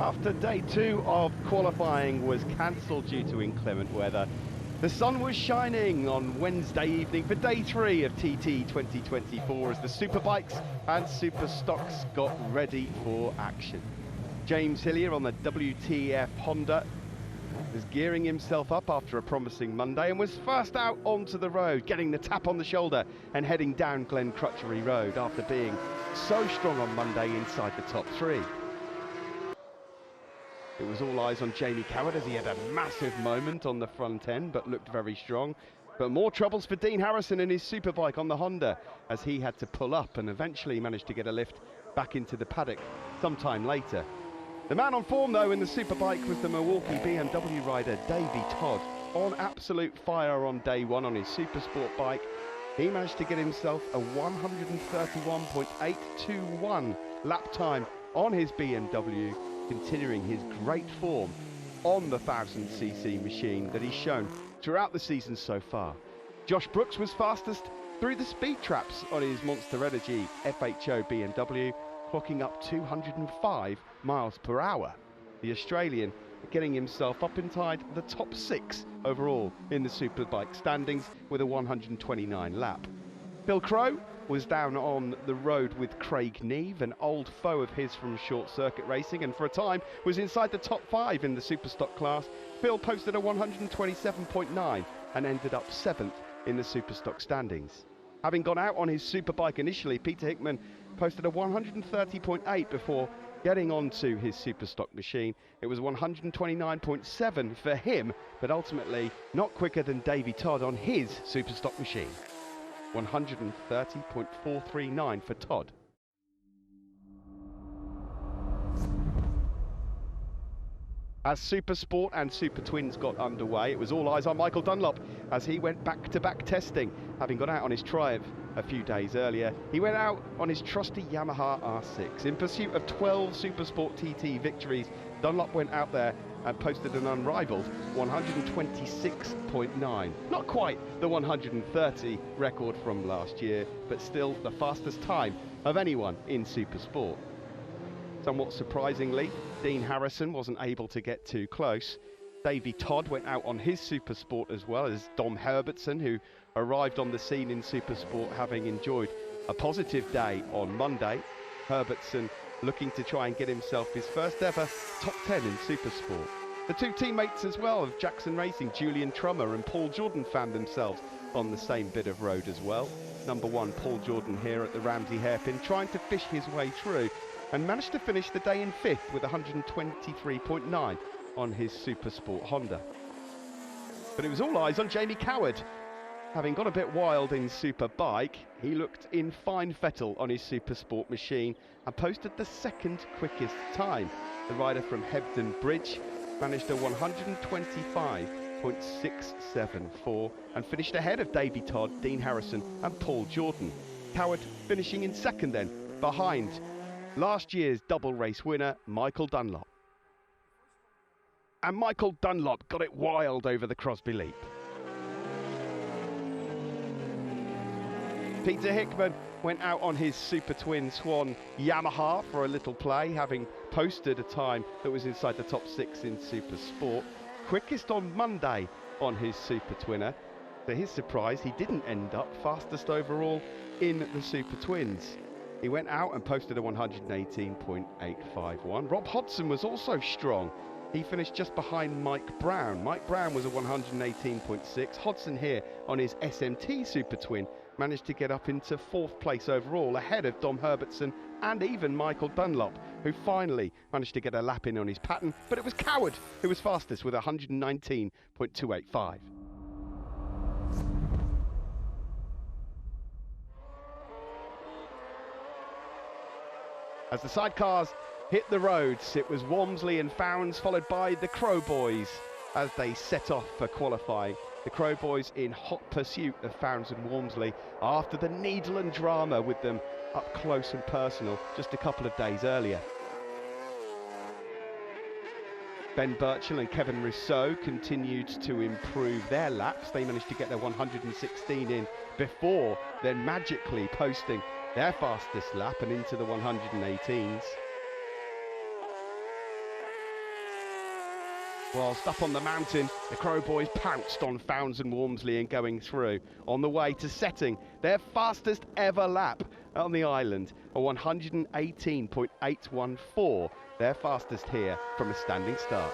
After day 2 of qualifying was cancelled due to inclement weather, the sun was shining on Wednesday evening for day 3 of TT 2024 as the Superbikes and Super Stocks got ready for action. James Hillier on the WTF Honda was gearing himself up after a promising Monday and was first out onto the road, getting the tap on the shoulder and heading down Glen Crutchery Road after being so strong on Monday inside the top 3. It was all eyes on Jamie Coward as he had a massive moment on the front end but looked very strong. But more troubles for Dean Harrison and his Superbike on the Honda as he had to pull up and eventually managed to get a lift back into the paddock sometime later. The man on form though in the Superbike was the Milwaukee BMW rider Davey Todd. On absolute fire on day 1 on his Supersport bike, he managed to get himself a 131.821 lap time on his BMW, continuing his great form on the 1000cc machine that he's shown throughout the season so far. Josh Brooks was fastest through the speed traps on his Monster Energy FHO BMW, clocking up 205 miles per hour. The Australian getting himself up inside the top 6 overall in the Superbike standings with a 129 lap. Phil Crowe was down on the road with Craig Neve, an old foe of his from short circuit racing, and for a time was inside the top 5 in the Superstock class. Phil posted a 127.9 and ended up 7th in the Superstock standings. Having gone out on his Superbike initially, Peter Hickman posted a 130.8 before getting onto his Superstock machine. It was 129.7 for him, but ultimately not quicker than Davey Todd on his Superstock machine. 130.439 for Todd. As Super Sport and Super Twins got underway, it was all eyes on Michael Dunlop as he went back-to-back testing. Having got out on his Triumph a few days earlier, he went out on his trusty Yamaha R6. In pursuit of 12 Super Sport TT victories, Dunlop went out there and posted an unrivaled 126.9. Not quite the 130 record from last year, but still the fastest time of anyone in Super Sport. Somewhat surprisingly, Dean Harrison wasn't able to get too close. Davey Todd went out on his Super Sport as well as Dom Herbertson, who arrived on the scene in Super Sport having enjoyed a positive day on Monday. Herbertson looking to try and get himself his first ever top 10 in Super Sport. The two teammates as well of Jackson Racing, Julian Trummer and Paul Jordan, found themselves on the same bit of road as well. Number 1 Paul Jordan here at the Ramsey Hairpin, trying to fish his way through and managed to finish the day in 5th with 123.9 on his Super Sport Honda. But it was all eyes on Jamie Coward. Having got a bit wild in Superbike, he looked in fine fettle on his Super Sport machine and posted the second quickest time. The rider from Hebden Bridge managed a 125.674 and finished ahead of Davey Todd, Dean Harrison and Paul Jordan. Coward finishing in second then, behind last year's double race winner, Michael Dunlop. And Michael Dunlop got it wild over the Crosby Leap. Peter Hickman went out on his Super Twin Swan Yamaha for a little play, having posted a time that was inside the top 6 in Super Sport. Quickest on Monday on his Super Twinner. To his surprise, he didn't end up fastest overall in the Super Twins. He went out and posted a 118.851. Rob Hodson was also strong. He finished just behind Mike Brown. Mike Brown was a 118.6. Hodson here on his SMT Super Twin managed to get up into 4th place overall, ahead of Dom Herbertson and even Michael Dunlop, who finally managed to get a lap in on his pattern. But it was Coward who was fastest with 119.285. As the sidecars hit the roads, it was Walmsley and Fownes followed by the Crow Boys as they set off for qualifying. The Crow Boys in hot pursuit of Fownes and Walmsley after the Needland drama with them up close and personal just a couple of days earlier. Ben Birchall and Kevin Rousseau continued to improve their laps. They managed to get their 116 in before then magically posting their fastest lap and into the 118s. Whilst up on the mountain, the Crow Boys pounced on Fownes and Walmsley in going through, on the way to setting their fastest ever lap on the island, a 118.814, their fastest here from a standing start.